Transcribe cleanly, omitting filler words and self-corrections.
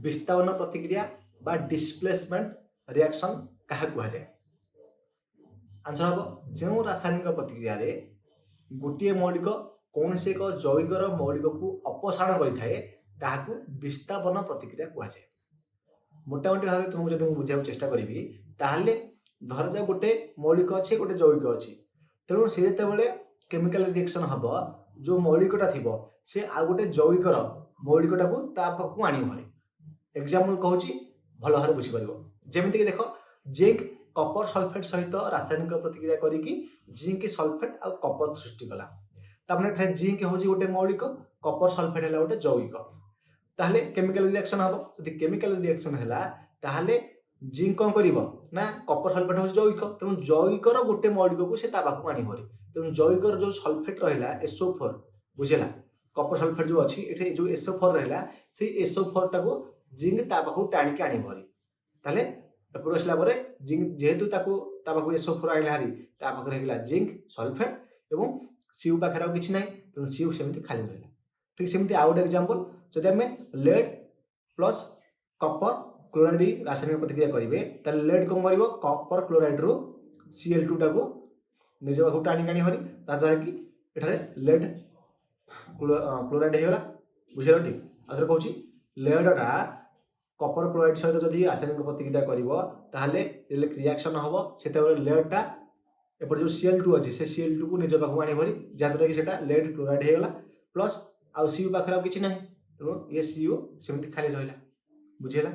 विस्थापन प्रतिक्रिया बा डिस्प्लेसमेंट रिएक्शन क्या कहुए। आंसर हम जो रासायनिक प्रतिक्रिया रे गोटे मौलिक कौन से एक जैविकर मौलिक को अपसारण करें विस्थापन प्रतिक्रिया कहुए। मोटामोटी भाव तुमको जब बुझा चेष्टा करी ताहले धर जा गोटे मौलिक अच्छे गोटे जैविक अच्छी तेणु सी जो केमिकल रिएक्शन हम जो मौलिकटा थी सी आ गोटे जैविकर मौलिकटा को पाखक आनी भरे एग्जाम्पल कहूँ भल भाव बुझीपर जमीक देख जिंक कपर सल्फेट सहित रासायनिक प्रतिक्रिया करिकी जिंक सल्फेट आ कपर सृष्टि कला तापर जिंक हूँ गोटे मौलिक कपर सल्फेट है गोटे जैविक ताहले केमिकल रिएक्शन हम जब केमिकल रिएक्शन है ताहले जिंक कौन कर ना कपर सल्फेट हूँ जैविक तेणु जैविकर गोटे मौलिक को सी पाखक आनी भरे तेणु जैविकर जो सल्फेट रहा SO4 बुझेगा कपर सल्फेट जो अच्छी ये जो SO4 रहा से SO4 टाक जिंक पाखक टाणिक आनी भरी ताहले एपट आसला जिंक जेहेतु पाखक SO4 आने हारी पाखे जिंक सल्फेट और सीयू पाखे आ कि ना तेणु सीयू सेमती खाली रहा। ठीक सेमती आउ गोटे एग्जांपल जब आम लेड प्लस कपर क्लोराइड रासायनिक प्रतिक्रिया करेंगे ताहले लेड कौन कर कपर क्लोराइड रु Cl2 टाक निज पाखक टाणिक आनी भरी ताद्वारा कि एठारे लेड क्लोराइड होगा बुझे ठीक आउे कहूँ लेडटा कपर क्लोराइड सहित जदि रासायनिक प्रतिक्रिया कर रिएक्शन हम से लेडटा एपटे जो Cl2 अच्छी से Cl2 को निज पाखक आनी भरी जहाँद्वारा कि लेड क्लोराइड होगा प्लस आउ सीयू पाखे आ कि ना तेणु ये सीयू सेमती खाली रहा बुझेगा।